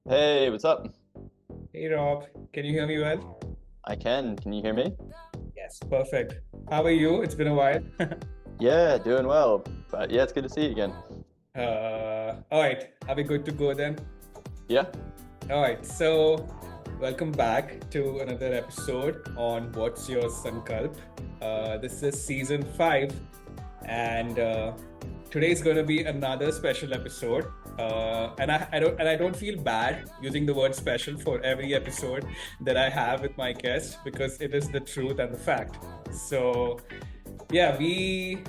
Hey, what's up? Hey Rob, can you hear me well? I can. Can you hear me? Yes, perfect. How are you? It's been a while. Yeah, doing well. But yeah, it's good to see you again. All right, are we good to go then? Yeah. All right, so welcome back to another episode on What's Your Sankalp. This is season 5, and today's going to be another special episode. And I don't feel bad using the word special for every episode that I have with my guest because it is the truth and the fact. So yeah, we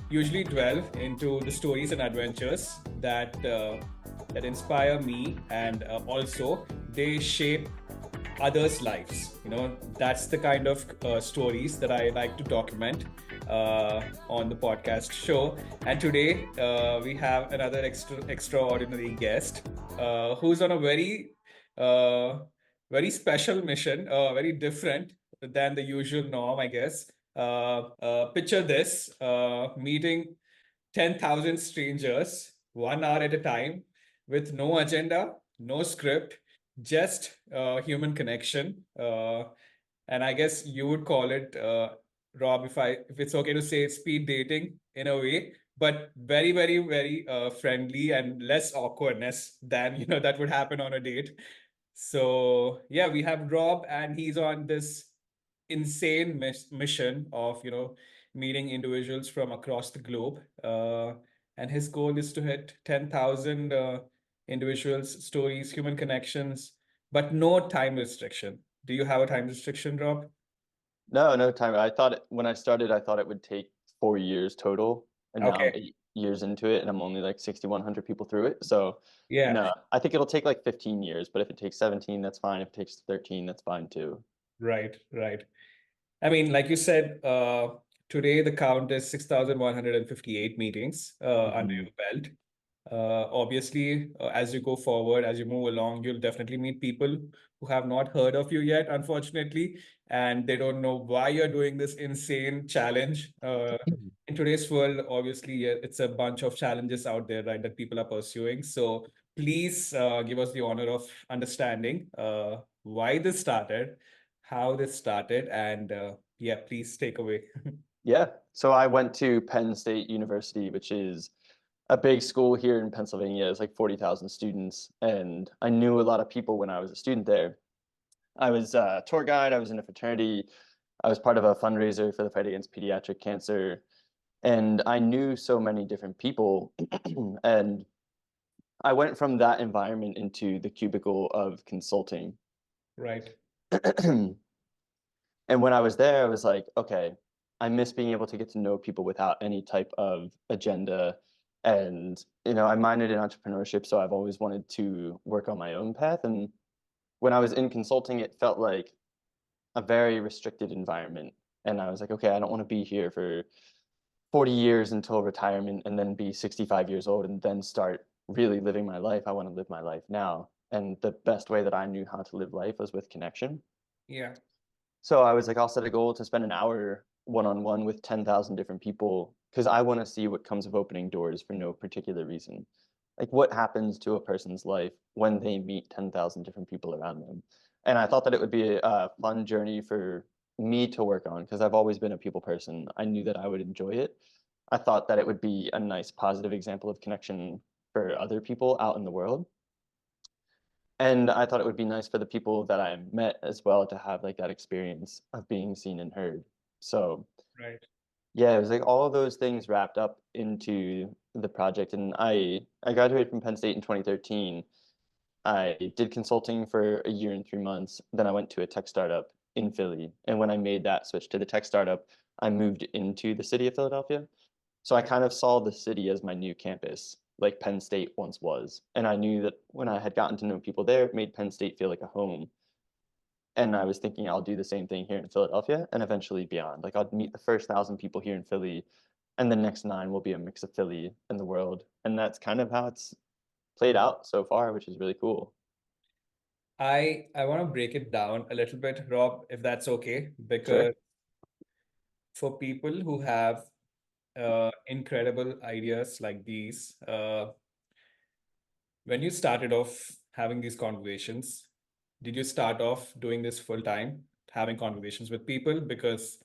usually dwell into the stories and adventures that inspire me, and also they shape others' lives. That's the kind of stories that I like to document on the podcast show. And today we have another extraordinary guest who's on a uh, very special mission, very different than the usual norm, I guess. Picture this: meeting 10,000 strangers 1 hour at a time with no agenda, no script, just human connection. And I guess you would call it, Rob, if it's okay to say, speed dating in a way, but very, very, very friendly and less awkwardness than that would happen on a date. So yeah, we have Rob, and he's on this insane mission of meeting individuals from across the globe. And his goal is to hit 10,000 individuals, stories, human connections, but no time restriction. Do you have a time restriction, Rob? No, no time. When I started, I thought it would take 4 years total, and now I'm Okay. 8 years into it, and I'm only like 6,100 people through it. So Yeah. no, I think it'll take like 15 years, but if it takes 17, that's fine. If it takes 13, that's fine too. Right. Right. I mean, like you said, today the count is 6,158 meetings under Mhm. your belt. Obviously, as you go forward, as you move along, you'll definitely meet people who have not heard of you yet, unfortunately, and they don't know why you're doing this insane challenge. In today's world, obviously, yeah, it's a bunch of challenges out there, right, that people are pursuing. So please give us the honor of understanding why this started, how this started, and yeah, please take away. Yeah. So I went to Penn State University, which is a big school here in Pennsylvania. It's like 40,000 students, and I knew a lot of people when I was a student there. I was a tour guide, I was in a fraternity, I was part of a fundraiser for the fight against pediatric cancer, and I knew so many different people. And I went from that environment into the cubicle of consulting. Right. And when I was there, I was like, okay, I miss being able to get to know people without any type of agenda. And, I minored in entrepreneurship, so I've always wanted to work on my own path. And when I was in consulting, it felt like a very restricted environment. And I was like, okay, I don't want to be here for 40 years until retirement and then be 65 years old and then start really living my life. I want to live my life now. And the best way that I knew how to live life was with connection. Yeah. So I was like, I'll set a goal to spend an hour one on one with 10,000 different people because I want to see what comes of opening doors for no particular reason. Like, what happens to a person's life when they meet 10,000 different people around them? And I thought that it would be a fun journey for me to work on because I've always been a people person. I knew that I would enjoy it. I thought that it would be a nice, positive example of connection for other people out in the world. And I thought it would be nice for the people that I met as well to have like that experience of being seen and heard. So Right. yeah, it was like all of those things wrapped up into the project. And I graduated from Penn State in 2013. I did consulting for a year and 3 months. Then I went to a tech startup in Philly. And when I made that switch to the tech startup, I moved into the city of Philadelphia. So I kind of saw the city as my new campus, like Penn State once was. And I knew that when I had gotten to know people there, it made Penn State feel like a home. And I was thinking I'll do the same thing here in Philadelphia and eventually beyond. Like I'll meet the first 1,000 people here in Philly, and the next nine will be a mix of Philly and the world. And that's kind of how it's played out so far, which is really cool. I want to break it down a little bit, Rob, if that's okay, Sure. because for people who have incredible ideas like these, when you started off having these conversations, did you start off doing this full time, having conversations with people? Because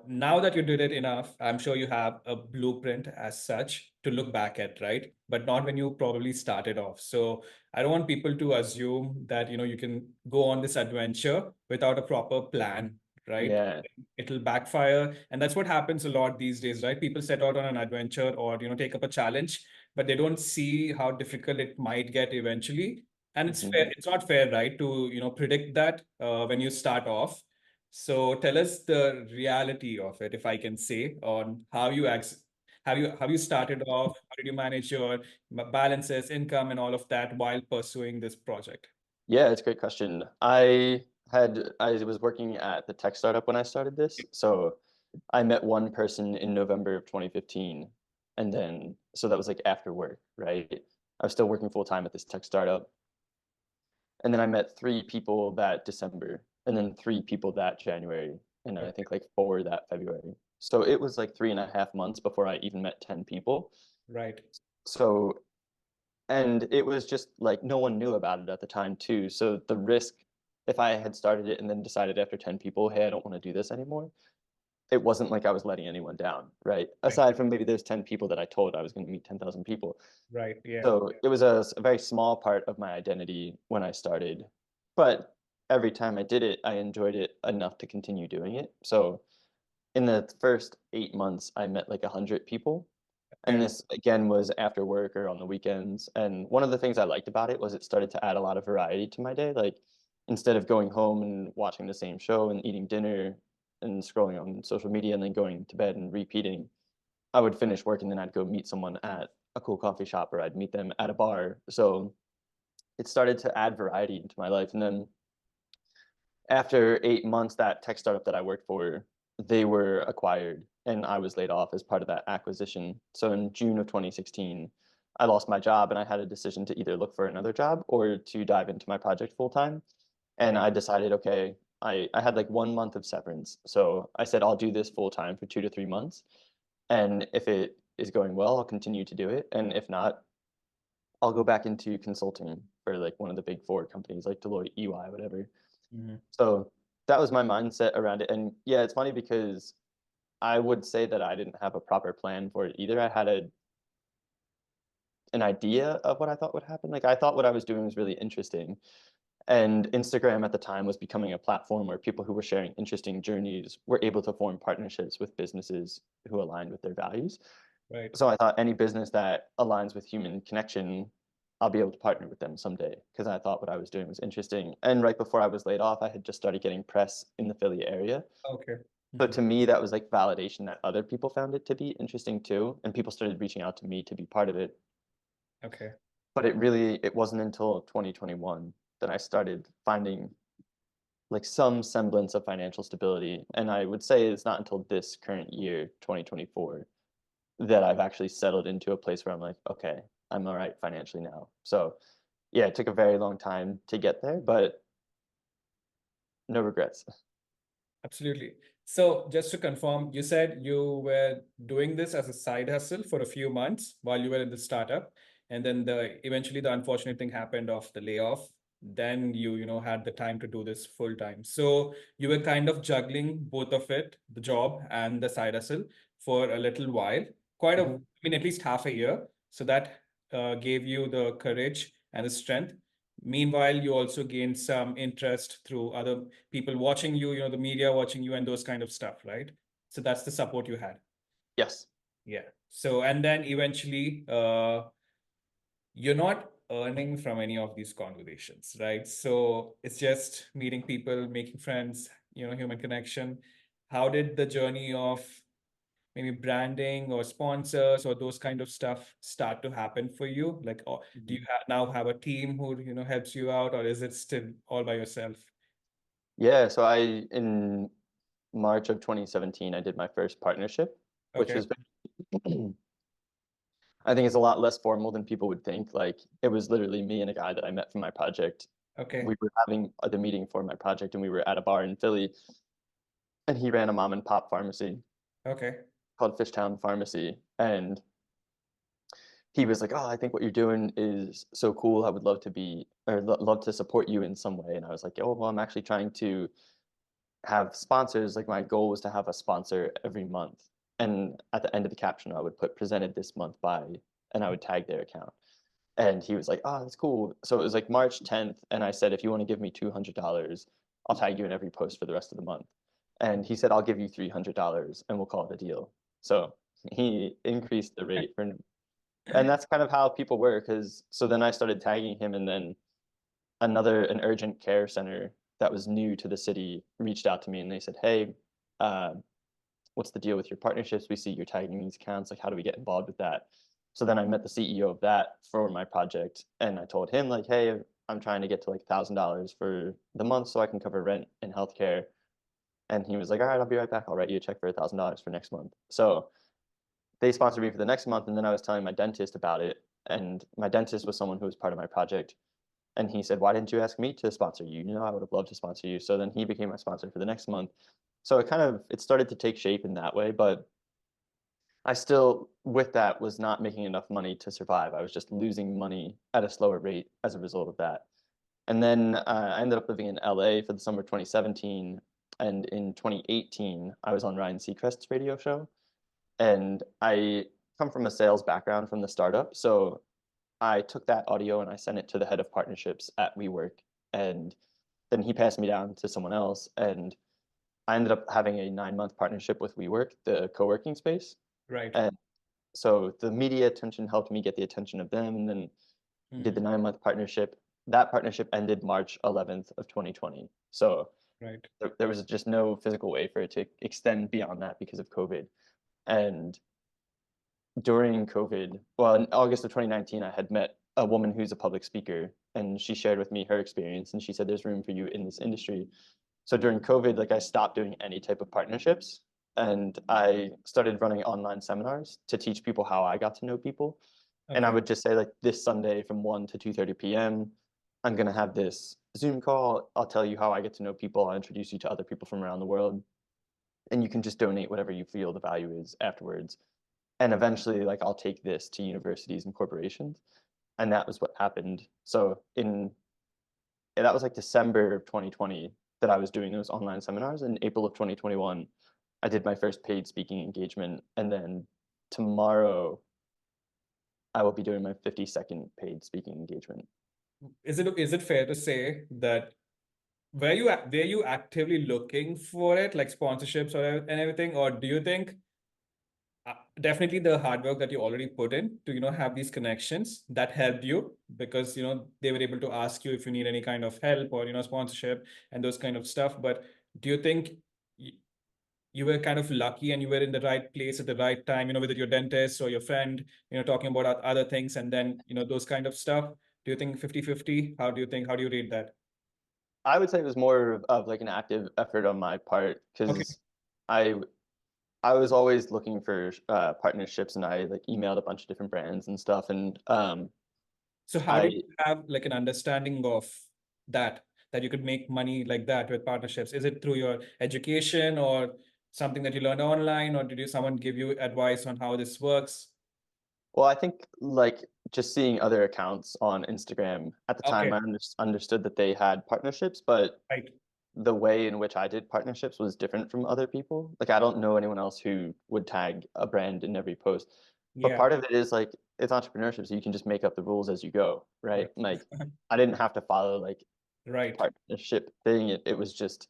now that you did it enough, I'm sure you have a blueprint as such to look back at, right? But not when you probably started off. So I don't want people to assume that, you can go on this adventure without a proper plan, right? Yeah. It'll backfire. And that's what happens a lot these days, right? People set out on an adventure or, take up a challenge, but they don't see how difficult it might get eventually. And it's Mhm. fair, it's not fair, right, to predict that when you start off. So tell us the reality of it, if I can say, on how you have you started off, how did you manage your balances, income, and all of that while pursuing this project? Yeah, it's a great question. I was working at the tech startup when I started this. So I met one person in November of 2015. And then so that was like after work, right? I was still working full time at this tech startup. And then I met three people that December, and then three people that January, and I Okay. think like four that February. So it was like 3.5 months before I even met 10 people. Right. So, and it was just like no one knew about it at the time too. So the risk, if I had started it and then decided after 10 people, hey, I don't want to do this anymore, it wasn't like I was letting anyone down, right? Right. Aside from maybe those 10 people that I told I was going to meet 10,000 people. Right. Yeah. So it was a very small part of my identity when I started. But every time I did it, I enjoyed it enough to continue doing it. So in the first 8 months, I met like 100 people. And Okay. this again was after work or on the weekends. And one of the things I liked about it was it started to add a lot of variety to my day. Like instead of going home and watching the same show and eating dinner and scrolling on social media and then going to bed and repeating, I would finish work and then I'd go meet someone at a cool coffee shop or I'd meet them at a bar. So it started to add variety into my life. And then after 8 months, that tech startup that I worked for, they were acquired and I was laid off as part of that acquisition. So in June of 2016, I lost my job and I had a decision to either look for another job or to dive into my project full time. And Right. I decided, okay, I had like 1 month of severance. So I said, I'll do this full time for 2 to 3 months. And if it is going well, I'll continue to do it. And if not, I'll go back into consulting for like one of the big four companies like Deloitte, EY, whatever. Mhm. So that was my mindset around it. And yeah, it's funny because I would say that I didn't have a proper plan for it either. I had an idea of what I thought would happen. Like I thought what I was doing was really interesting. And Instagram at the time was becoming a platform where people who were sharing interesting journeys were able to form partnerships with businesses who aligned with their values. Right. So I thought any business that aligns with human connection, I'll be able to partner with them someday because I thought what I was doing was interesting. And right before I was laid off, I had just started getting press in the Philly area. Okay. So Mhm. to me, that was like validation that other people found it to be interesting too. And people started reaching out to me to be part of it. Okay. But it wasn't until 2021 that I started finding like some semblance of financial stability. And I would say it's not until this current year, 2024, that I've actually settled into a place where I'm like, okay, I'm all right financially now. So yeah, it took a very long time to get there, but no regrets. Absolutely. So just to confirm, you said you were doing this as a side hustle for a few months while you were in the startup, and then eventually the unfortunate thing happened of the layoff. Then you had the time to do this full time. So you were kind of juggling both of it, the job and the side hustle, for a little while, I Mhm. mean, at least half a year. So that gave you the courage and the strength. Meanwhile, you also gained some interest through other people watching you, the media watching you and those kind of stuff, right? So that's the support you had. Yes. Yeah. So, and then eventually, you're not earning from any of these conversations, right? So it's just meeting people, making friends, human connection. How did the journey of maybe branding or sponsors or those kind of stuff start to happen for you? Like, or do you Mhm. now have a team who, helps you out, or is it still all by yourself? Yeah, so in March of 2017, I did my first partnership, which Okay. was I think it's a lot less formal than people would think. Like it was literally me and a guy that I met from my project. Okay. We were having the meeting for my project and we were at a bar in Philly and he ran a mom and pop pharmacy Okay. called Fishtown Pharmacy. And he was like, "Oh, I think what you're doing is so cool. I would love to be or love to support you in some way." And I was like, "Oh, well, I'm actually trying to have sponsors. Like my goal was to have a sponsor every month." And at the end of the caption, I would put presented this month by, and I would tag their account. And he was like, "Oh, that's cool." So it was like March 10th, and I said, "If you want to give me $200, I'll tag you in every post for the rest of the month." And he said, "I'll give you $300 and we'll call it a deal." So he increased the rate for, and that's kind of how people were. Because so then I started tagging him, and then an urgent care center that was new to the city reached out to me, and they said, "Hey, uh, what's the deal with your partnerships? We see you're tagging these accounts. Like, how do we get involved with that?" So then I met the CEO of that for my project, and I told him like, "Hey, I'm trying to get to like $1,000 for the month so I can cover rent and healthcare." And he was like, "All right, I'll be right back. I'll write you a check for $1,000 for next month." So they sponsored me for the next month, and then I was telling my dentist about it, and my dentist was someone who was part of my project, and he said, "Why didn't you ask me to sponsor you? You know, I would have loved to sponsor you." So then he became my sponsor for the next month. So it started to take shape in that way, but I still, with that, was not making enough money to survive. I was just losing money at a slower rate as a result of that. And then I ended up living in LA for the summer of 2017. And in 2018, I was on Ryan Seacrest's radio show. And I come from a sales background from the startup. So I took that audio and I sent it to the head of partnerships at WeWork. And then he passed me down to someone else. And I ended up having a 9-month partnership with WeWork, the co working space. Right. And so the media attention helped me get the attention of them, and then did the Hmm. 9-month partnership. That partnership ended March 11th of 2020. So Right. there was just no physical way for it to extend beyond that because of COVID. And during COVID, well, in August of 2019, I had met a woman who's a public speaker, and she shared with me her experience, and she said, "There's room for you in this industry." So during COVID, like I stopped doing any type of partnerships, and I started running online seminars to teach people how I got to know people. And I Okay. would just say like this Sunday from 1 to 2:30 p.m., I'm gonna have this Zoom call. I'll tell you how I get to know people. I'll introduce you to other people from around the world, and you can just donate whatever you feel the value is afterwards. And eventually, like I'll take this to universities and corporations. And that was what happened. So that was like December of 2020 that I was doing those online seminars. In April of 2021, I did my first paid speaking engagement. And then tomorrow, I will be doing my 52nd paid speaking engagement. Is it fair to say that were you actively looking for it, like sponsorships or and everything, or do you think definitely the hard work that you already put in to have these connections that helped you because they were able to ask you if you need any kind of help or sponsorship and those kind of stuff, but do you think y- you were kind of lucky and you were in the right place at the right time, with your dentist or your friend, talking about other things, and then those kind of stuff? Do you think 50-50? How do you rate that? I would say it was more of like an active effort on my part Okay. because I I was always looking for partnerships, and I like emailed a bunch of different brands and stuff. And So how did I you have like an understanding of that, that you could make money like that with partnerships? Is it through your education or something that you learned online, or did you someone give you advice on how this works? well, I think like just seeing other accounts on Instagram at the time, Okay, I understood that they had partnerships, but right. the way in which I did partnerships was different from other people. Like I don't know anyone else who would tag a brand in every post. But Yeah, part of it is like it's entrepreneurship, so you can just make up the rules as you go, right? right. Like I didn't have to follow like a Right, partnership thing. It was just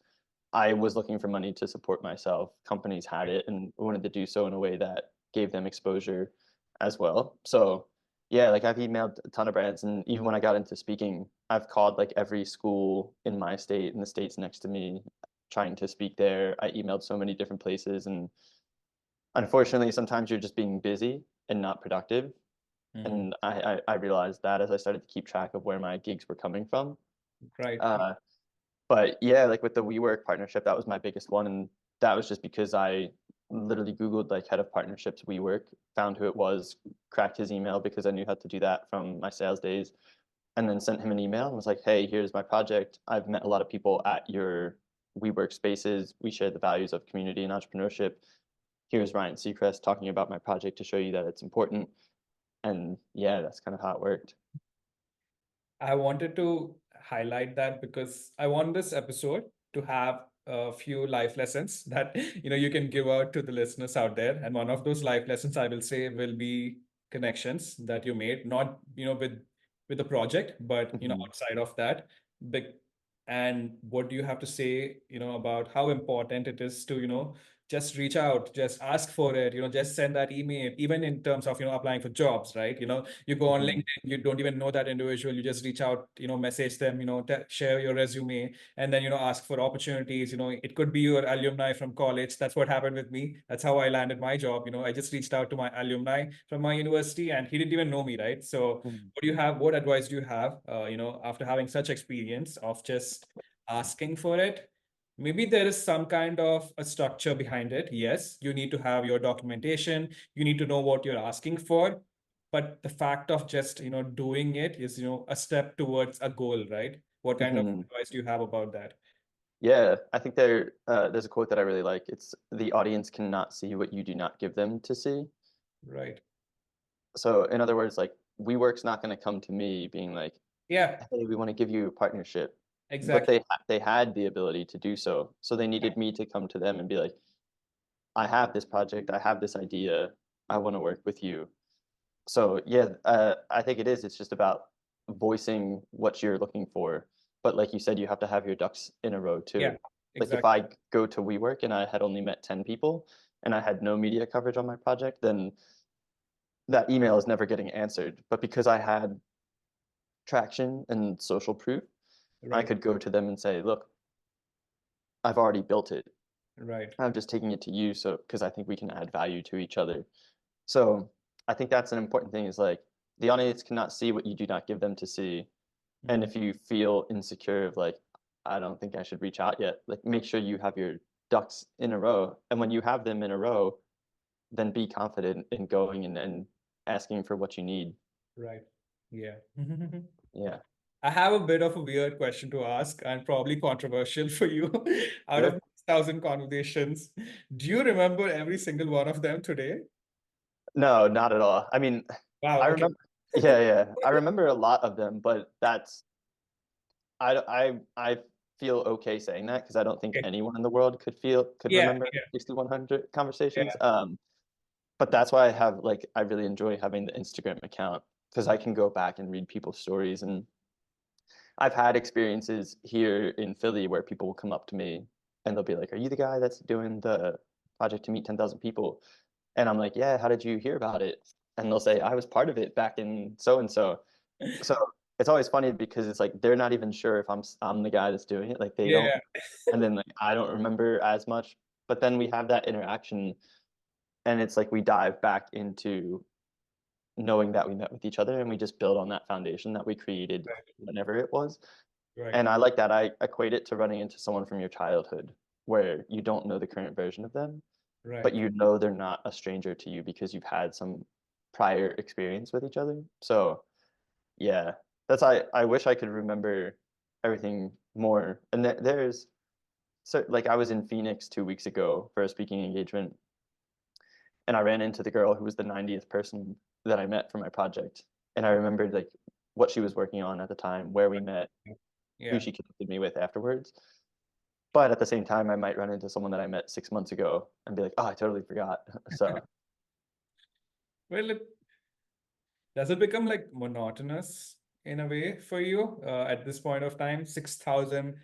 I was looking for money to support myself. Companies had right. it and wanted to do so in a way that gave them exposure as well. So yeah, like I've emailed a ton of brands, and even when I got into speaking, I've called like every school in my state and the states next to me trying to speak there. I emailed so many different places, and unfortunately sometimes you're just being busy and not productive. Mhm. And I realized that as I started to keep track of where my gigs were coming from. Right. Uh, but yeah, like with the WeWork partnership, that was my biggest one, and that was just because I literally Googled like head of partnerships WeWork, found who it was, cracked his email because I knew how to do that from my sales days, and then sent him an email and was like, "Hey, here's my project. I've met a lot of people at your WeWork spaces. We share the values of community and entrepreneurship. Here's Ryan Seacrest talking about my project to show you that it's important." And yeah, that's kind of how it worked. I wanted to highlight that because I want this episode to have a few life lessons that you can give out to the listeners out there. And one of those life lessons I will say will be connections that you made, not with the project, but Mhm. outside of that. Big and what do you have to say, about how important it is to, just reach out, just ask for it, just send that email, even in terms of, applying for jobs, right? You go on Mhm. LinkedIn, you don't even know that individual, you just reach out, message them, share your resume, and then, ask for opportunities. It could be your alumni from college. That's what happened with me. That's how I landed my job. I just reached out to my alumni from my university, and he didn't even know me, right? So Mhm. what advice do you have, after having such experience of just asking for it? Maybe there is some kind of a structure behind it. Yes, you need to have your documentation, you need to know what you're asking for, but the fact of just doing it is a step towards a goal, right? What kind of Mhm. advice do you have about that? Yeah, I think there's a quote that I really like. It's the audience cannot see what you do not give them to see. Right. So in other words, like WeWork's not going to come to me being like, Yeah, "Hey, we want to give you a partnership," but exactly. they had the ability to do so. So they needed me to come to them and be like, "I have this project, I have this idea, I want to work with you." So yeah, I think it is. It's just about voicing what you're looking for. But like you said, you have to have your ducks in a row Yeah, too. Like if exactly. I go to WeWork and I had only met 10 people and I had no media coverage on my project, then that email is never getting answered. But because I had traction and social proof, I Right, could go to them and say, look, I've already built it. right. I'm just taking it to you so because I think we can add value to each other. So I think that's an important thing is like the audience cannot see what you do not give them to see. And Mhm. if you feel insecure of like, I don't think I should reach out yet, like make sure you have your ducks in a row. And when you have them in a row, then be confident in going and asking for what you need. Right. Yeah. Yeah. I have a bit of a weird question to ask and probably controversial for you. Out of Sure. 1,000 conversations, do you remember every single one of them today? No, not at all. I mean, Wow. I Okay. remember, yeah, yeah. I remember a lot of them, but I feel okay saying that because I don't think Okay. anyone in the world could Yeah. remember Yeah. 6,100 conversations. Yeah. But that's why I really enjoy having the Instagram account because I can go back and read people's stories. And I've had experiences here in Philly where people will come up to me and they'll be like, "Are you the guy that's doing the project to meet 10,000 people?" And I'm like, "Yeah, how did you hear about it?" And they'll say, "I was part of it back in so and so." So it's always funny because it's like they're not even sure if I'm the guy that's doing it. Like they don't, Yeah. and then like I don't remember as much. But then we have that interaction, and it's like we dive back into knowing that we met with each other and we just build on that foundation that we created whenever it was. Right. And I like that. I equate it to running into someone from your childhood where you don't know the current version of them, but Right. you know they're not a stranger to you because you've had some prior experience with each other. So yeah, I wish I could remember everything more. And there's so like I was in Phoenix 2 weeks ago for a speaking engagement and I ran into the girl who was the 90th person that I met for my project. And I remembered like what she was working on at the time, where we met, who Yeah. she connected me with afterwards. But at the same time, I might run into someone that I met 6 months ago and be like, "Oh, I totally forgot." So Well, does it become like monotonous in a way for you at this point of time? 6,000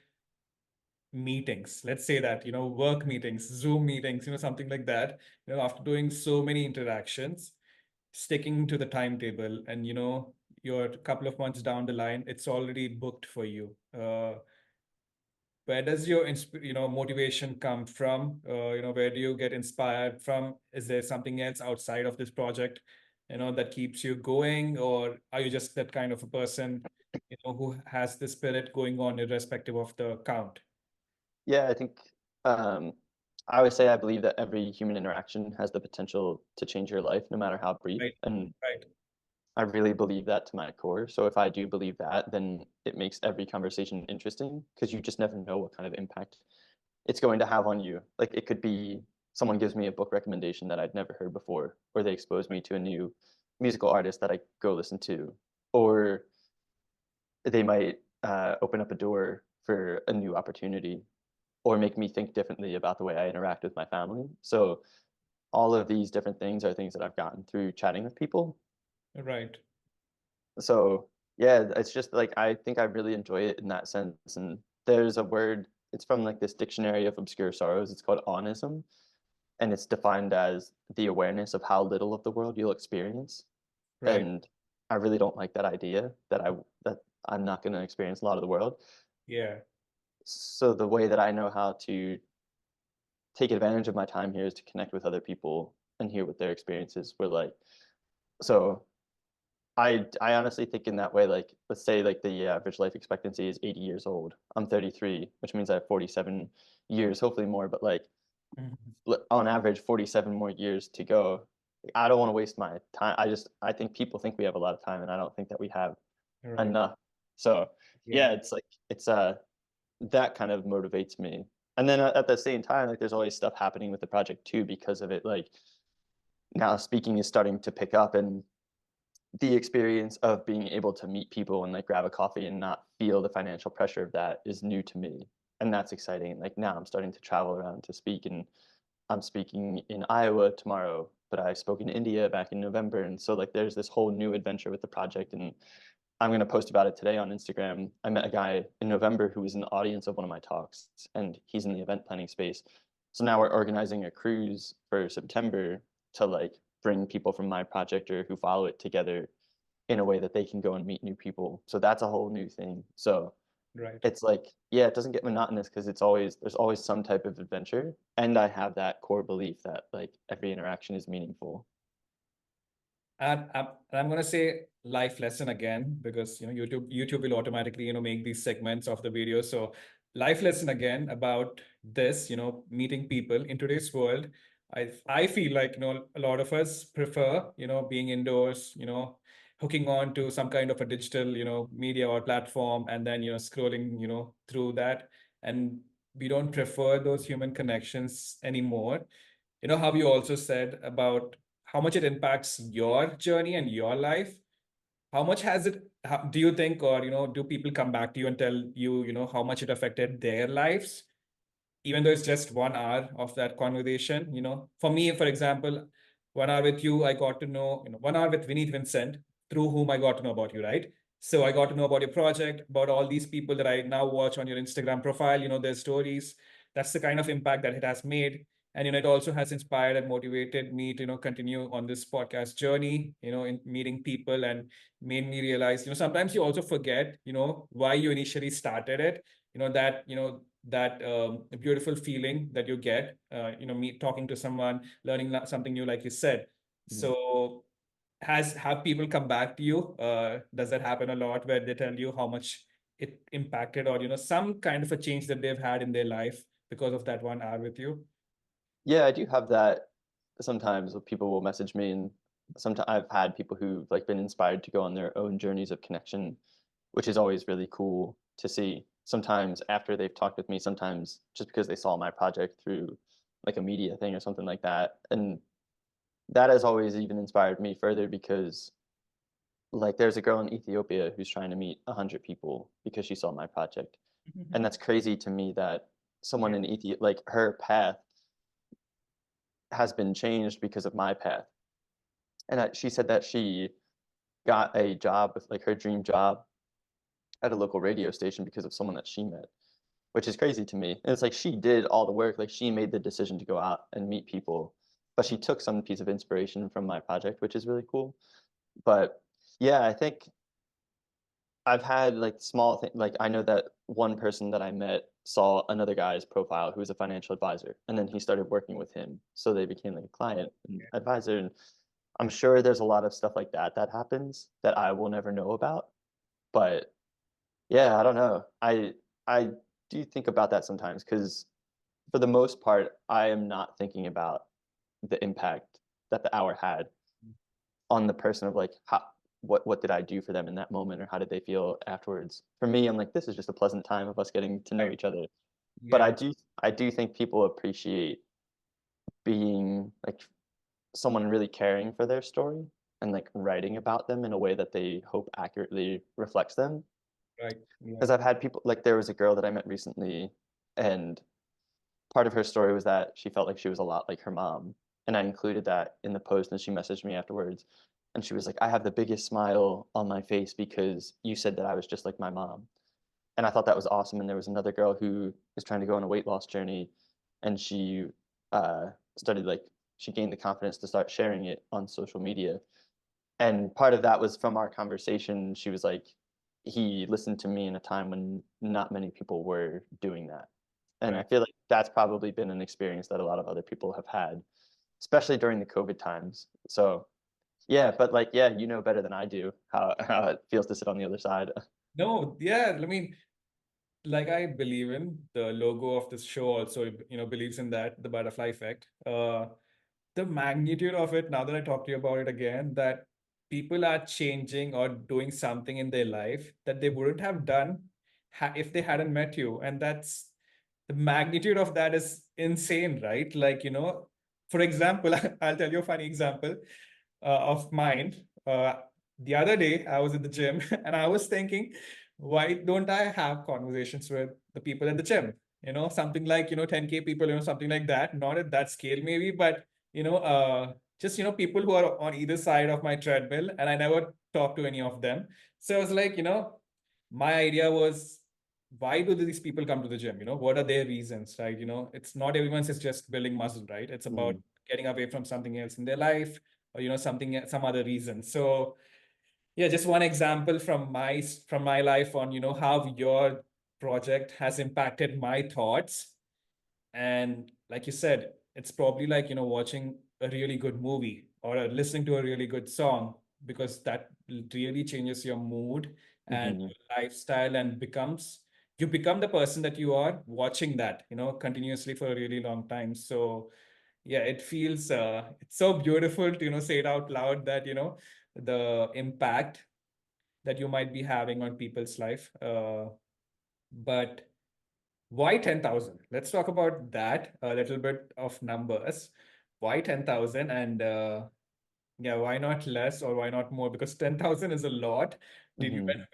meetings, let's say that, work meetings, Zoom meetings, something like that, after doing so many interactions, sticking to the timetable, and, you're a couple of months down the line, it's already booked for you. Where does your motivation come from? Where do you get inspired from? Is there something else outside of this project, that keeps you going, or are you just that kind of a person, who has the spirit going on irrespective of the count? yeah, I think um, I always say I believe that every human interaction has the potential to change your life, no matter how brief. Right, And right, I really believe that to my core. So if I do believe that, then it makes every conversation interesting because you just never know what kind of impact it's going to have on you. Like it could be someone gives me a book recommendation that I'd never heard before, or they expose me to a new musical artist that I go listen to, or they might open up a door for a new opportunity, or make me think differently about the way I interact with my family. So all of these different things are things that I've gotten through chatting with people. Right. So yeah, it's just like I think I really enjoy it in that sense. And there's a word, it's from like this dictionary of obscure sorrows. It's called onism, and it's defined as the awareness of how little of the world you'll experience. Right. And I really don't like that idea that I'm not going to experience a lot of the world. Yeah. So the way that I know how to take advantage of my time here is to connect with other people and hear what their experiences were like. So I honestly think in that way, like let's say like the average life expectancy is 80 years old. I'm 33, which means I have 47 years, hopefully more, but like Mhm. on average 47 more years to go. I don't want to waste my time. I think people think we have a lot of time, and I don't think that we have Right. enough. So Yeah. yeah, it's like it's that kind of motivates me. And then at the same time, like there's always stuff happening with the project too because of it. Like now speaking is starting to pick up, and the experience of being able to meet people and like grab a coffee and not feel the financial pressure of that is new to me. And that's exciting. Like now I'm starting to travel around to speak, and I'm speaking in Iowa tomorrow, but I spoke in India back in November. And so like there's this whole new adventure with the project, and I'm going to post about it today on Instagram. I met a guy in November who was in the audience of one of my talks, and he's in the event planning space. So now we're organizing a cruise for September to like bring people from my project or who follow it together in a way that they can go and meet new people. So that's a whole new thing. So Right. it's like, yeah, it doesn't get monotonous because there's always some type of adventure. And I have that core belief that like every interaction is meaningful. And I'm gonna say life lesson again because YouTube will automatically make these segments of the video. So life lesson again about this, meeting people in today's world. I feel like a lot of us prefer being indoors, hooking on to some kind of a digital media or platform, and then scrolling through that, and we don't prefer those human connections anymore. How you also said about how much it impacts your journey and your life. How much has it, do you think, or, do people come back to you and tell you, how much it affected their lives? Even though it's just 1 hour of that conversation, for me, for example, 1 hour with you, I got to know, 1 hour with Vineet Vincent, through whom I got to know about you, right? So I got to know about your project, about all these people that I now watch on your Instagram profile, their stories. That's the kind of impact that it has made. And it also has inspired and motivated me to continue on this podcast journey, in meeting people, and made me realize, sometimes you also forget why you initially started it. That beautiful feeling that you get, me talking to someone, learning something new, like you said. Mhm. So have people come back to you? Does that happen a lot where they tell you how much it impacted, or some kind of a change that they've had in their life because of that 1 hour with you? Yeah, I do have that sometimes people will message me, and sometimes I've had people who've like been inspired to go on their own journeys of connection, which is always really cool to see. Sometimes after they've talked with me, sometimes just because they saw my project through like a media thing or something like that. And that has always even inspired me further because like there's a girl in Ethiopia who's trying to meet 100 people because she saw my project. And that's crazy to me that someone Yeah. in Ethiopia, like her path has been changed because of my path. And she said that she got a job with like her dream job at a local radio station because of someone that she met, which is crazy to me. And it's like she did all the work, like she made the decision to go out and meet people, but she took some piece of inspiration from my project, which is really cool. But yeah, I think I've had like small things. Like I know that one person that I met saw another guy's profile who was a financial advisor, and then he started working with him, so they became like a client and advisor. And I'm sure there's a lot of stuff like that that happens that I will never know about. But yeah, I don't know. I do think about that sometimes because for the most part, I am not thinking about the impact that the hour had on the person of like how what did I do for them in that moment or how did they feel afterwards. For me, I'm like, this is just a pleasant time of us getting to know Right. each other. But Yeah. I do think people appreciate being like someone really caring for their story. and like writing about them in a way that they hope accurately reflects them. Right. Yeah. Because I've had people like there was a girl that I met recently, and part of her story was that she felt like she was a lot like her mom, and I included that in the post, and she messaged me afterwards, and she was like, "I have the biggest smile on my face because you said that I was just like my mom." And I thought that was awesome, and there was another girl who is trying to go on a weight loss journey, and started, like she gained the confidence to start sharing it on social media, and part of that was from our conversation. She was like, "He listened to me in a time when not many people were doing that." And I Right. feel like that's probably been an experience that a lot of other people have had, especially during the COVID times. So, yeah, but, like, yeah, you know better than I do how it feels to sit on the other side. No, yeah. I mean, like I believe in the logo of this show also, believes in that, the butterfly effect. The magnitude of it, now that I talk to you about it again, that people are changing or doing something in their life that they wouldn't have done if they hadn't met you. And that's the magnitude of that is insane, right? Like, for example, I'll tell you a funny example of mine. The other day, I was at the gym and I was thinking, why don't I have conversations with the people at the gym? Something like, 10K people, something like that. Not at that scale, maybe, but, just, people who are on either side of my treadmill, and I never talk to any of them. So I was like, my idea was, why do these people come to the gym? What are their reasons, right? It's not everyone's is just building muscle, right? It's about Mhm, getting away from something else in their life, or some other reason. So yeah, just one example from my life on how your project has impacted my thoughts. And like you said, it's probably like watching a really good movie or listening to a really good song, because that really changes your mood and mhm. your lifestyle, and you become the person that you are watching that continuously for a really long time. So yeah, it feels it's so beautiful to say it out loud, that the impact that you might be having on people's life. But why 10,000? Let's talk about that, a little bit of numbers. Why 10,000? And yeah, why not less, or why not more? Because 10,000 is a lot. Did you Mhm.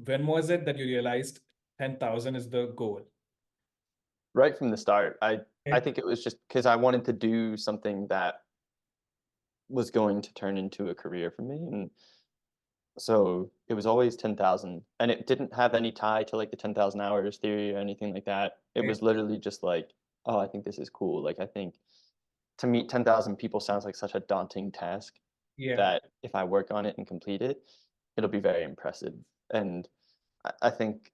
when was it that you realized 10,000 is the goal? Right from the start, I Okay. think it was just because I wanted to do something that was going to turn into a career for me, and so it was always 10,000, and it didn't have any tie to, like, the 10,000 hours theory or anything like that. It Okay. was literally just like, "Oh, I think this is cool." Like, I think to meet 10,000 people sounds like such a daunting task Yeah. that if I work on it and complete it, it'll be very impressive, and I think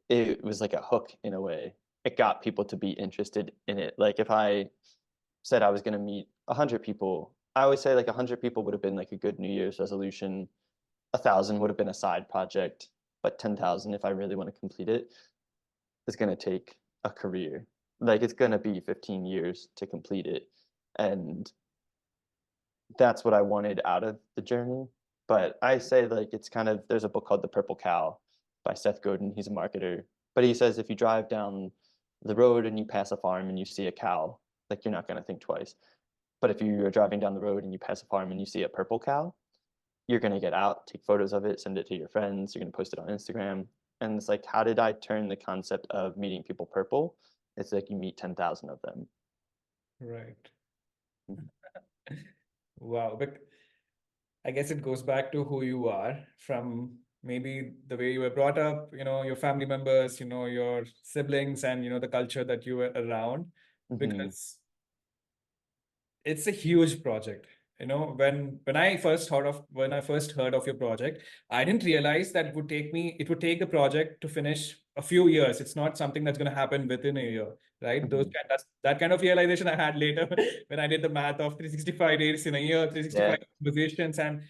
it was like a hook in a way. It got people to be interested in it. Like, if I said I was gonna meet 100 people, I always say, like, 100 people would have been, like, a good New Year's resolution. 1,000 would have been a side project, but 10,000, if I really want to complete it, is gonna take a career. Like, it's gonna be 15 years to complete it, and that's what I wanted out of the journey. But I say, like, it's kind of there's a book called The Purple Cow by Seth Godin. He's a marketer, but he says if you drive down the road and you pass a farm and you see a cow, like, you're not gonna think twice. But if you are driving down the road and you pass a farm and you see a purple cow, you're gonna get out, take photos of it, send it to your friends, you're gonna post it on Instagram. And it's like, how did I turn the concept of meeting people purple? It's like you meet 10,000 of them. Right. Wow. But I guess it goes back to who you are, from maybe the way you were brought up, your family members, your siblings, and the culture that you were around. Mhm, Because it's a huge project. When I first heard of your project, I didn't realize that it would take the project to finish a few years. It's not something that's going to happen within a year, right? mhm. That kind of realization I had later when I did the math of 365 days in a year, Yeah. 365 conversations. And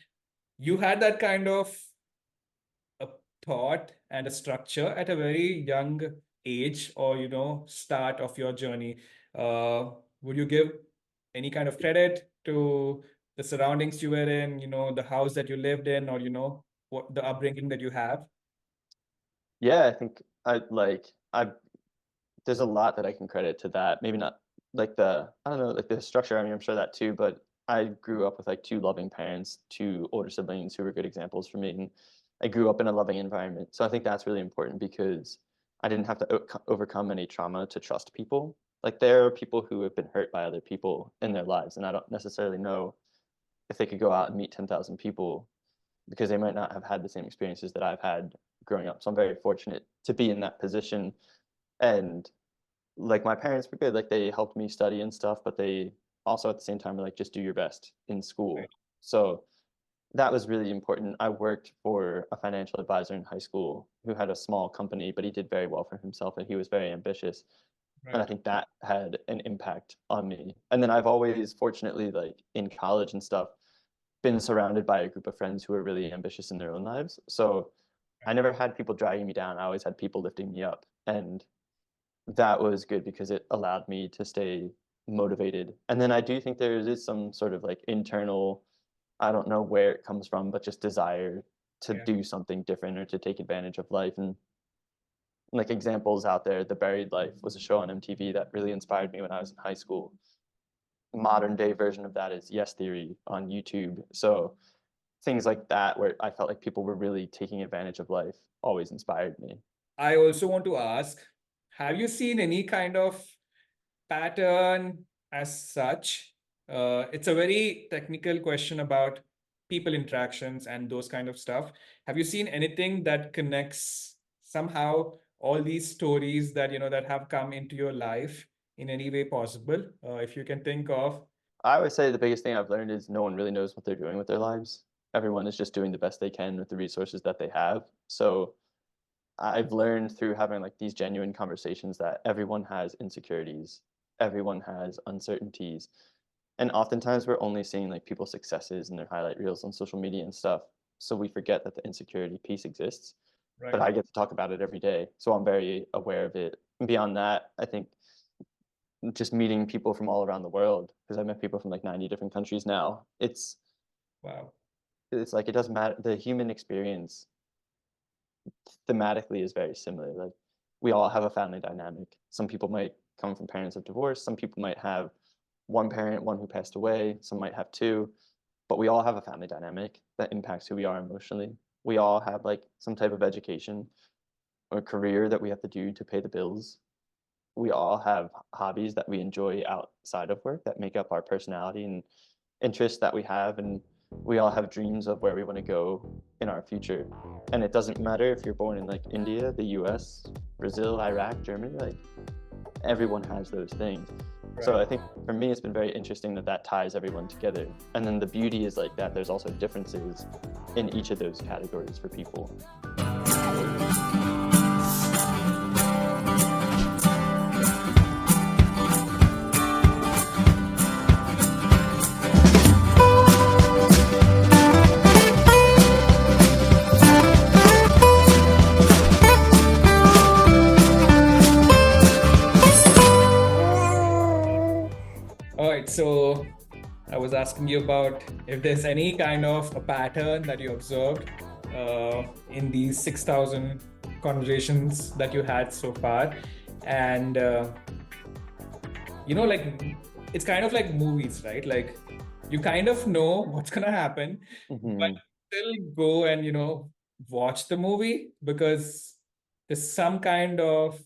you had that kind of a thought and a structure at a very young age, or start of your journey. Would you give any kind of credit to the surroundings you were in, the house that you lived in, or what the upbringing that you have? Yeah, I think I there's a lot that I can credit to that. Maybe not like I don't know, like the structure, I mean, I'm sure that too, but I grew up with like two loving parents, two older siblings who were good examples for me, and I grew up in a loving environment. So I think that's really important because I didn't have to overcome any trauma to trust people. Like there are people who have been hurt by other people in their lives, and I don't necessarily know if they could go out and meet 10,000 people because they might not have had the same experiences that I've had growing up. So I'm very fortunate to be in that position. And like my parents were good, like they helped me study and stuff, but they also at the same time were like, just do your best in Right. school. So that was really important. I worked for a financial advisor in high school who had a small company, but he did very well for himself and he was very ambitious. And I Right. think that had an impact on me. And then I've always, fortunately, like in college and stuff, been surrounded by a group of friends who are really ambitious in their own lives. So I Right. never had people dragging me down. I always had people lifting me up. And that was good because it allowed me to stay motivated. And then I do think there is some sort of like internal, I don't know where it comes from, but just desire to Yeah. do something different or to take advantage of life. And like examples out there, The Buried Life was a show on MTV that really inspired me when I was in high school. Modern day version of that is Yes Theory on YouTube. So things like that, where I felt like people were really taking advantage of life, always inspired me. I also want to ask, have you seen any kind of pattern as such? It's a very technical question about people interactions and those kind of stuff. Have you seen anything that connects somehow all these stories that that have come into your life in any way possible? If you can think of. I would say the biggest thing I've learned is no one really knows what they're doing with their lives. Everyone is just doing the best they can with the resources that they have. So I've learned through having like these genuine conversations that everyone has insecurities, everyone has uncertainties. And oftentimes we're only seeing like people's successes and their highlight reels on social media and stuff. So we forget that the insecurity piece exists. But Right. I get to talk about it every day. So I'm very aware of it. And beyond that, I think just meeting people from all around the world, because I've met people from like 90 different countries now. Wow. It's like it doesn't matter. The human experience thematically is very similar. Like we all have a family dynamic. Some people might come from parents of divorce. Some people might have one parent, one who passed away. Some might have two, but we all have a family dynamic that impacts who we are emotionally. We all have like some type of education or career that we have to do to pay the bills. We all have hobbies that we enjoy outside of work that make up our personality and interests that we have, and we all have dreams of where we want to go in our future. And it doesn't matter if you're born in like India, the US, Brazil, Iraq, Germany, like everyone has those things. So Right. I think for me it's been very interesting that that ties everyone together. And then the beauty is like that there's also differences in each of those categories for people. All right, so I was asking you about if there's any kind of a pattern that you observed in these 6,000 conversations that you had so far. And, like it's kind of like movies, right? Like you kind of know what's going to happen, but Hmm. still go and, watch the movie because there's some kind of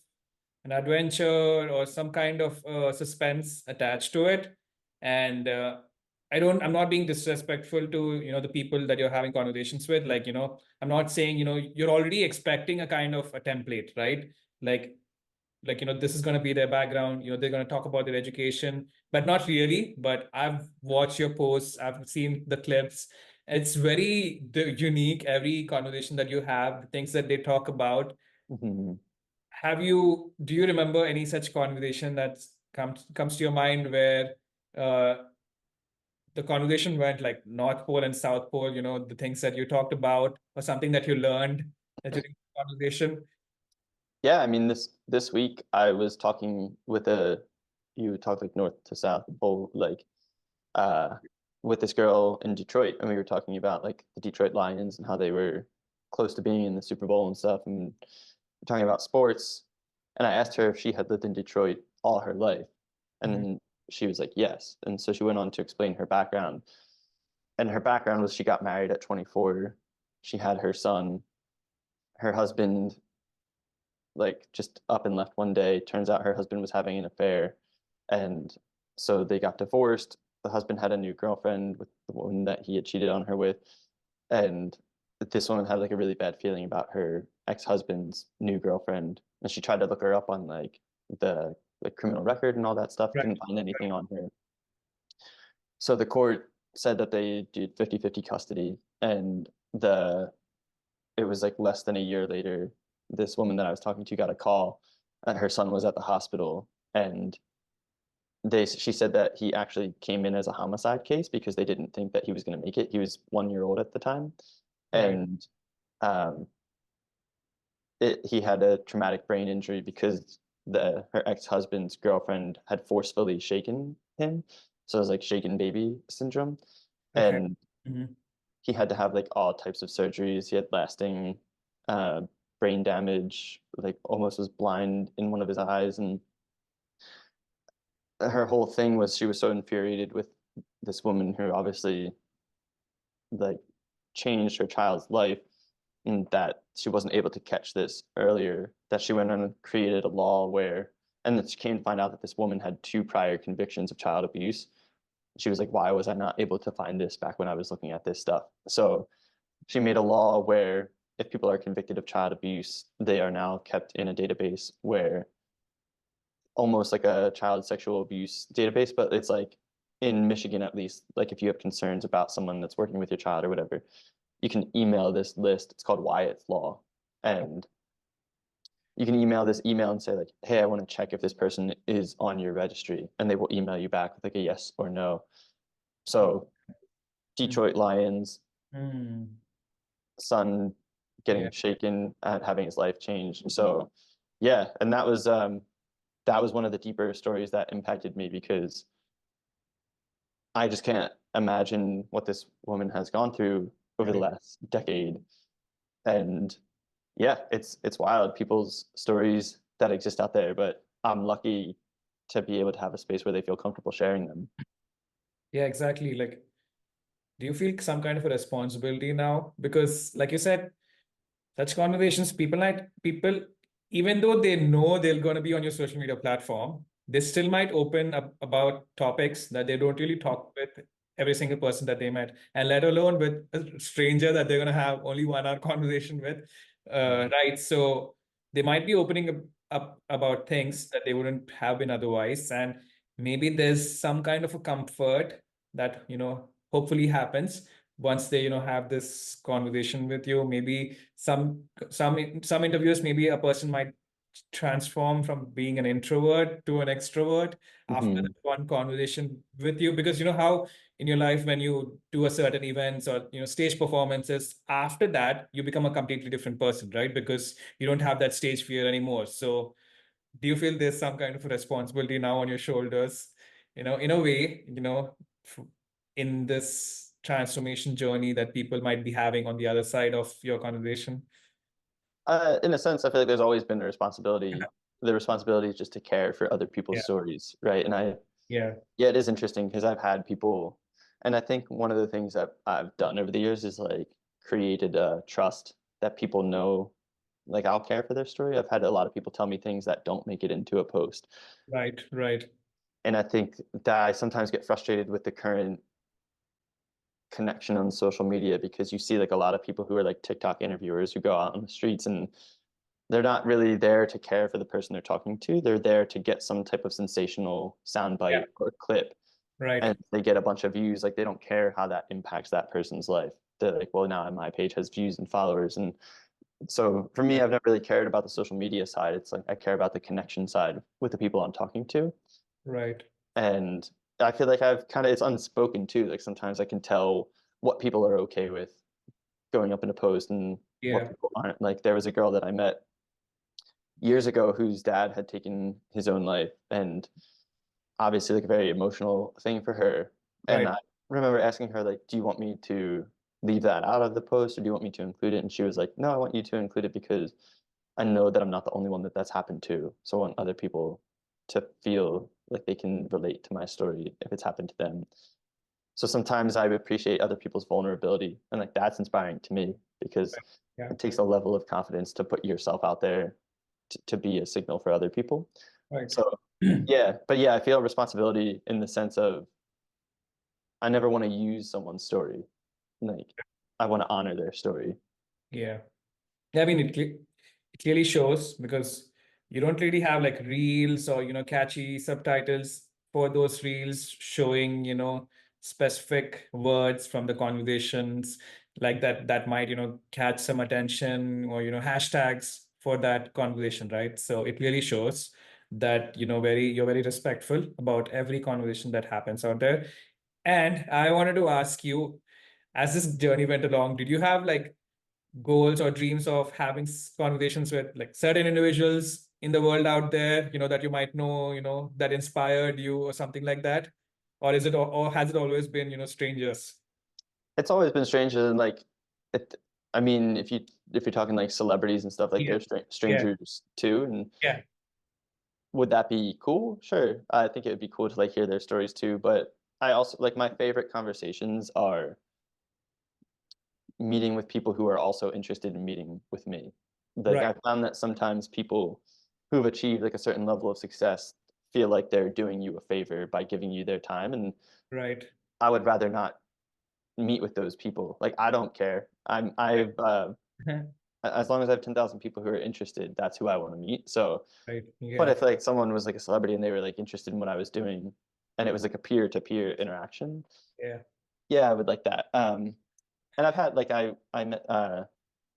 an adventure or some kind of suspense attached to it. And I'm not being disrespectful to the people that you're having conversations with. Like I'm not saying you're already expecting a kind of a template, right? Like this is going to be their background. They're going to talk about their education, but not really. But I've watched your posts, I've seen the clips. It's very unique, every conversation that you have, the things that they talk about. Hmm. Do you remember any such conversation that comes to your mind where uh, the conversation went like North Pole and South Pole, the things that you talked about or something that you learned during the conversation? Yeah, I mean this week I was talking with a you talk like north to south pole like uh with this girl in Detroit, and we were talking about like the Detroit Lions and how they were close to being in the Super Bowl and stuff, and talking about sports. And I asked her if she had lived in Detroit all her life. And Mhm. then she was like, yes. And so she went on to explain her background. And her background was she got married at 24. She had her son. Her husband, like, just up and left one day. Turns out her husband was having an affair. And so they got divorced. The husband had a new girlfriend with the woman that he had cheated on her with. And this woman had like a really bad feeling about her ex-husband's new girlfriend. And she tried to look her up on the criminal record and all that stuff, Right. didn't find anything on her. So the court said that they did 50-50 custody. And it was like less than a year later, this woman that I was talking to got a call and her son was at the hospital. And she said that he actually came in as a homicide case because they didn't think that he was going to make it. He was 1 year old at the time. Right. And um, he had a traumatic brain injury because her ex-husband's girlfriend had forcefully shaken him. So it was like shaken baby syndrome. Okay. And Hmm. he had to have like all types of surgeries. He had lasting uh, brain damage, like almost was blind in one of his eyes. And her whole thing was she was so infuriated with this woman who obviously like changed her child's life, and that she wasn't able to catch this earlier, that she went and created a law where, and then she came to find out that this woman had 2 prior convictions of child abuse. She was like, why was I not able to find this back when I was looking at this stuff? So she made a law where if people are convicted of child abuse, they are now kept in a database where almost like a child sexual abuse database, but it's like in Michigan at least, like if you have concerns about someone that's working with your child or whatever, you can email this list. It's called Wyatt's Law. And you can email this email and say like, hey, I want to check if this person is on your registry. And they will email you back with like a yes or no. So Detroit Lions, Mm. son Yeah. getting shaken at having his life changed. So yeah, and that was one of the deeper stories that impacted me because I just can't imagine what this woman has gone through over the Right. last decade. And yeah, it's wild, people's stories that exist out there, but I'm lucky to be able to have a space where they feel comfortable sharing them. Yeah, exactly. Like, do you feel some kind of a responsibility now? Because, like you said, such conversations, people, even though they know they're going to be on your social media platform, they still might open up about topics that they don't really talk with every single person that they met, and let alone with a stranger that they're going to have only 1 hour conversation with. Mhm. Right. So they might be opening up about things that they wouldn't have been otherwise. And maybe there's some kind of a comfort that, hopefully happens once they have this conversation with you. Maybe some interviews, maybe a person might transform from being an introvert to an extrovert after that Mhm. one conversation with you, because you know how in your life when you do a certain events or stage performances, after that you become a completely different person, right? Because you don't have that stage fear anymore. So do you feel there's some kind of a responsibility now on your shoulders, in a way, in this transformation journey that people might be having on the other side of your conversation? In a sense, I feel like there's always been a responsibility. Yeah. The responsibility is just to care for other people's Yeah. stories, right? And Yeah. yeah, it is interesting because I've had people, and I think one of the things that I've done over the years is like created a trust that people know, like I'll care for their story. I've had a lot of people tell me things that don't make it into a post. Right. Right. And I think that I sometimes get frustrated with the current connection on social media because you see like a lot of people who are like TikTok interviewers who go out on the streets and they're not really there to care for the person they're talking to. They're there to get some type of sensational Yeah. soundbite or clip. Right. And they get a bunch of views. Like they don't care how that impacts that person's life. They're like, well, now my page has views and followers. And so for me, I've never really cared about the social media side. It's like I care about the connection side with the people I'm talking to. Right. And I feel like I've kind of, it's unspoken too. Like sometimes I can tell what people are okay with going up in a post and what Yeah. people aren't. Like there was a girl that I met years ago whose dad had taken his own life, and obviously like a very emotional thing for her. And Right. I remember asking her like, do you want me to leave that out of the post or do you want me to include it? And she was like, no, I want you to include it because I know that I'm not the only one that that's happened to. So I want other people to feel like they can relate to my story if it's happened to them. So sometimes I appreciate other people's vulnerability, and like that's inspiring to me because Yeah. it takes a level of confidence to put yourself out there to be a signal for other people. Right. So yeah, but yeah, I feel responsibility in the sense of I never want to use someone's story. Like I want to honor their story. Yeah. I mean, it clearly shows because you don't really have like reels or, catchy subtitles for those reels showing, specific words from the conversations like that might, catch some attention or, hashtags for that conversation, right? So it really shows that, you're very respectful about every conversation that happens out there. And I wanted to ask you, as this journey went along, did you have like goals or dreams of having conversations with like certain individuals in the world out there, that you might know, that inspired you or something like that? Or is it, or has it always been, strangers? It's always been strange and like it. I mean, if you're talking like celebrities and stuff, like Yeah, they're yeah, strangers too. And yeah, would that be cool? Sure, I think it would be cool to like hear their stories too. But I also like my favorite conversations are meeting with people who are also interested in meeting with me. Like right, I found that sometimes people who've achieved like a certain level of success feel like they're doing you a favor by giving you their time, and right, I would rather not meet with those people. Like I don't care. I've as long as I have 10,000 people who are interested, that's who I want to meet. So, right, but yeah, if like someone was like a celebrity and they were like interested in what I was doing, and it was like a peer-to-peer interaction, yeah, yeah, I would like that. And I've had like I met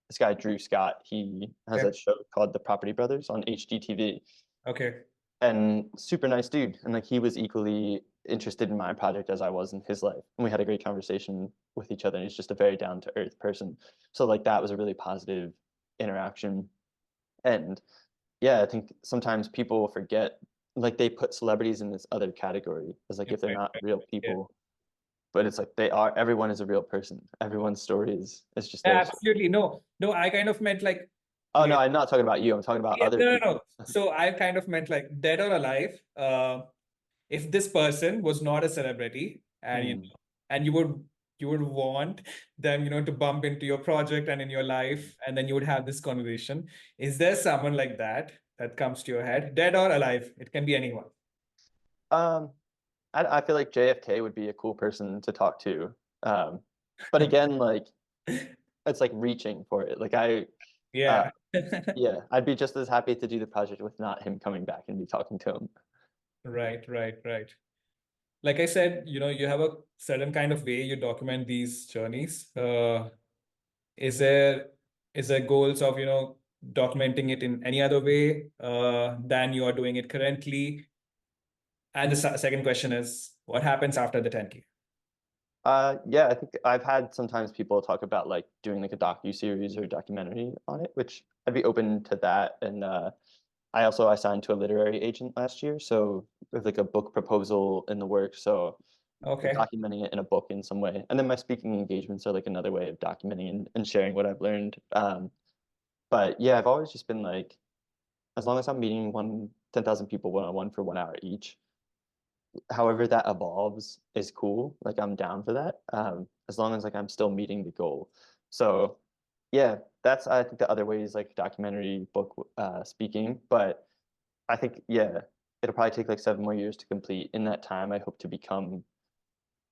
this guy Drew Scott. He has yeah, a show called The Property Brothers on HGTV, okay, and super nice dude. And like he was equally interested in my project as I was in his life, and we had a great conversation with each other. And he's just a very down to earth person. So like that was a really positive interaction. And yeah, I think sometimes people forget, like they put celebrities in this other category as like yeah, if they're right, not right, real yeah. people, but it's like they are. Everyone is a real person. Everyone's story is just Yeah, their story. absolutely. No, no, I kind of meant like, Oh no, yeah, I'm not talking about you. I'm talking about yeah, other no, no, people. no. So I kind of meant like dead or alive. If this person was not a celebrity and Mm. and you would want them, to bump into your project and in your life, and then you would have this conversation. Is there someone like that that comes to your head, dead or alive? It can be anyone. Um, I feel like JFK would be a cool person to talk to. Um, but again, like it's like reaching for it. Like uh, Yeah. yeah, I'd be just as happy to do the project with not him coming back and be talking to him. Right, right, right. Like I said, you have a certain kind of way you document these journeys. Is there is there goals of, documenting it in any other way than you are doing it currently? And the second question is, what happens after the 10K? Yeah, I think I've had sometimes people talk about like doing like a docu-series or a documentary on it, which I'd be open to that. And I signed to a literary agent last year, so we have like a book proposal in the works. So Okay. documenting it in a book in some way. And then my speaking engagements are like another way of documenting and sharing what I've learned. But yeah, I've always just been like, as long as I'm meeting 10,000 people one-on-one for 1 hour each, however that evolves is cool. Like I'm down for that. As long as like I'm still meeting the goal. So yeah, that's I think the other way is like documentary book speaking. But I think yeah, it'll probably take like 7 more years to complete. In that time, I hope to become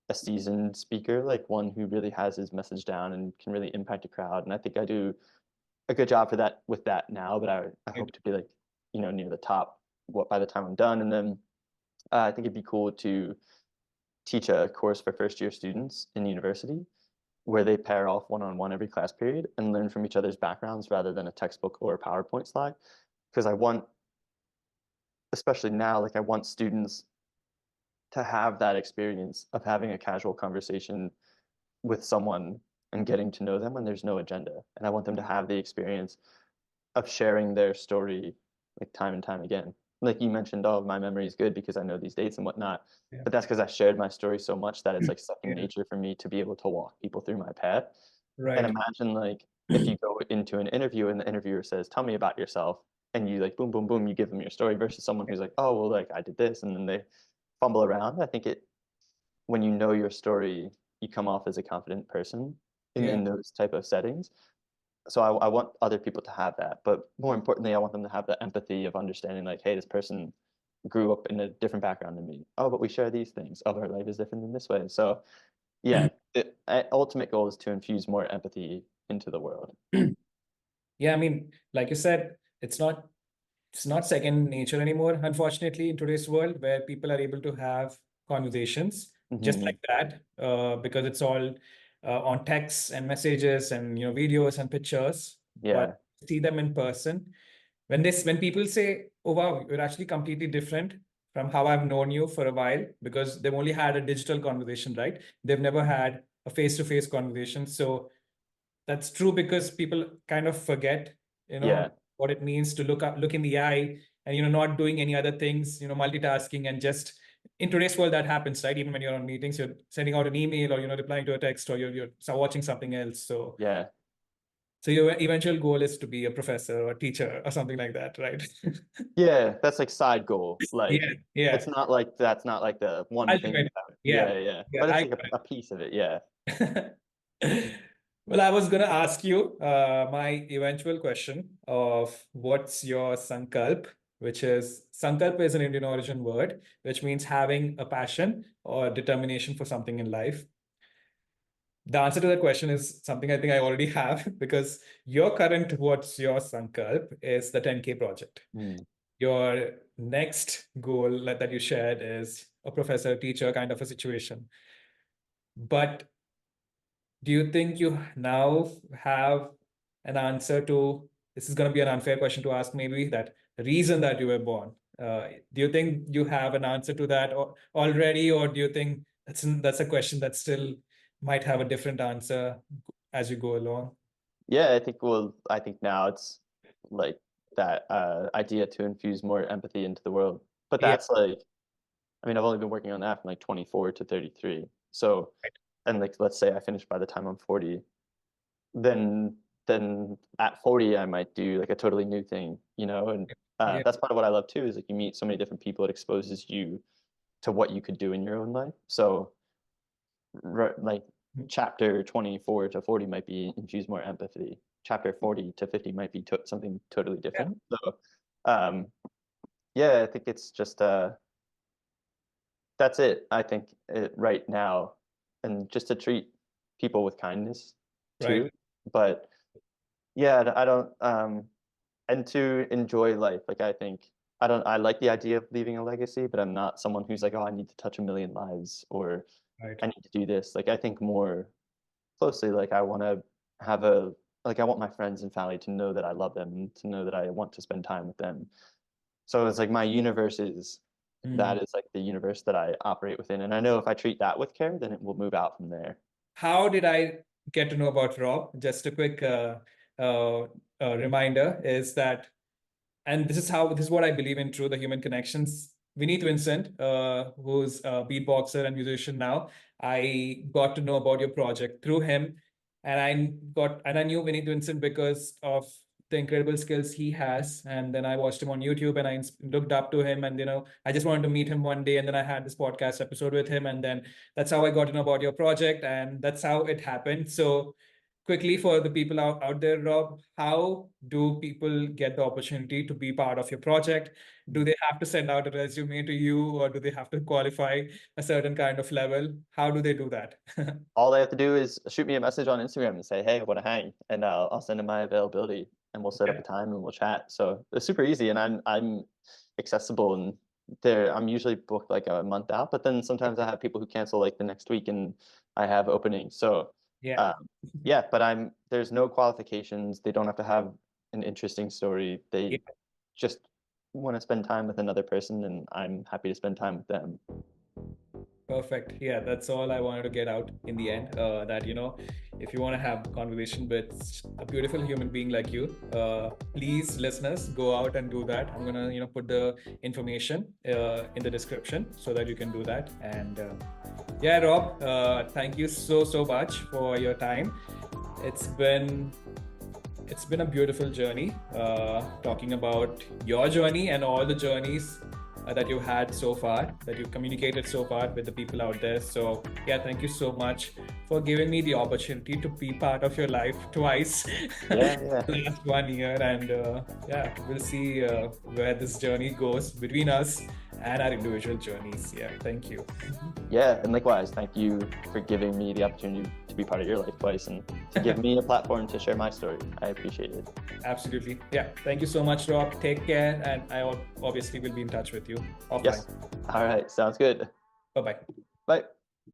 a seasoned speaker, like one who really has his message down and can really impact a crowd. And I think I do a good job for that with that now, but I Right. hope to be like, near the top what by the time I'm done. And then I think it'd be cool to teach a course for first year students in university where they pair off one-on-one every class period and learn from each other's backgrounds rather than a textbook or a PowerPoint slide. Because I want, especially now, like I want students to have that experience of having a casual conversation with someone and getting to know them when there's no agenda. And I want them to have the experience of sharing their story like time and time again. Like you mentioned, oh, my memory is good because I know these dates and whatnot. Yeah. But that's because I shared my story so much that it's like second Yeah. nature for me to be able to walk people through my path. And Right. imagine like if you go into an interview and the interviewer says, "Tell me about yourself," and you like boom, boom, boom, you give them your story versus someone who's like, oh, well, like I did this, and then they fumble around. I think when you know your story, you come off as a confident person Yeah. in those type of settings. So I want other people to have that, but more importantly, I want them to have the empathy of understanding, like, hey, this person grew up in a different background than me. Oh, but we share these things. Oh, our life is different in this way. So yeah, the ultimate goal is to infuse more empathy into the world. Yeah, I mean, like you said, it's not second nature anymore, unfortunately, in today's world where people are able to have conversations just Hmm. like that, because it's all on texts and messages and videos and pictures. But Yeah, see them in person, when people say, "Oh wow, you're actually completely different from how I've known you for a while," because they've only had a digital conversation, right? They've never had a face-to-face conversation. So that's true because people kind of forget, you know, yeah, what it means to look in the eye and not doing any other things, multitasking and just in today's world that happens, right? Even when you're on meetings, you're sending out an email or replying to a text or you're watching something else. yeah, So your eventual goal is to be a professor or a teacher or something like that, right? yeah. That's like side goal. Like Yeah, yeah. it's not like that's not like the one thing you Ultimate. have. Yeah, Yeah, yeah. yeah. But it's I like a piece of it. Yeah. Well, I was going to ask you my eventual question of what's your Sankalp, which is Sankalp is an Indian origin word, which means having a passion or determination for something in life. The answer to that question is something I think I already have because your current what's your Sankalp is the 10K project. Mm. Your next goal that you shared is a professor, teacher kind of a situation. But do you think you now have an answer to this? Is going to be an unfair question to ask, maybe, that the reason that you were born. Do you think you have an answer to that already, or do you think that's a question that still might have a different answer as you go along? Yeah, I think now it's like that idea to infuse more empathy into the world. But Yeah, that's like, I mean, I've only been working on that from like 24 to 33. So, and like, let's say I finish by the time I'm 40, then at 40 I might do like a totally new thing, and yeah, that's part of what I love too, is like you meet so many different people. It exposes you to what you could do in your own life. So like chapter 24 to 40 might be infuse more empathy. Chapter 40 to 50 might be something totally yeah, different. So um yeah, I think it's just that's it. I think right now, and just to treat people with kindness right, too. But yeah, I don't and to enjoy life. Like I like the idea of leaving a legacy, but I'm not someone who's like, oh, I need to touch a million lives or right. I need to do this. Like I think more closely, like I want to have I want my friends and family to know that I love them and to know that I want to spend time with them. So it's like my universe is Mm. that is like the universe that I operate within. And I know if I treat that with care, then it will move out from there. How did I get to know about Rob? Just a quick uh, reminder is that, and this is what I believe in true, the human connections. Vineet Vincent, who's a beatboxer and musician now, I got to know about your project through him, and I knew Vineet Vincent because of the incredible skills he has. And then I watched him on YouTube, and I looked up to him, and I just wanted to meet him one day. And then I had this podcast episode with him, and then that's how I got to know about your project, and that's how it happened. So quickly for the people out there, Rob, how do people get the opportunity to be part of your project? Do they have to send out a resume to you, or do they have to qualify a certain kind of level? How do they do that? All they have to do is shoot me a message on Instagram and say, "Hey, I want to hang," and I'll send them my availability, and we'll set up Yeah, a time and we'll chat. So it's super easy, and I'm accessible, and I'm usually booked like a month out, but then sometimes I have people who cancel like the next week, and I have openings. So yeah, um, yeah, but there's no qualifications. They don't have to have an interesting story. yeah. They just want to spend time with another person, and I'm happy to spend time with them. Perfect. Yeah, that's all I wanted to get out in the end. That if you want to have a conversation with a beautiful human being like you, please, listeners, go out and do that. I'm gonna put the information in the description so that you can do that. And yeah, Rob, thank you so much for your time. It's been it's been a beautiful journey, talking about your journey and all the journeys that you had so far, that you communicated so far with the people out there. So yeah, thank you so much for giving me the opportunity to be part of your life twice. Yeah. Last 1 year, and yeah, we'll see where this journey goes between us and our individual journeys. Yeah, thank you. Yeah, and likewise, thank you for giving me the opportunity to be part of your life twice and to give me a platform to share my story. I appreciate it. Absolutely. Yeah. Thank you so much, Rob. Take care. And I obviously will be in touch with you offline. Yes. All right. Sounds good. Bye-bye. Bye.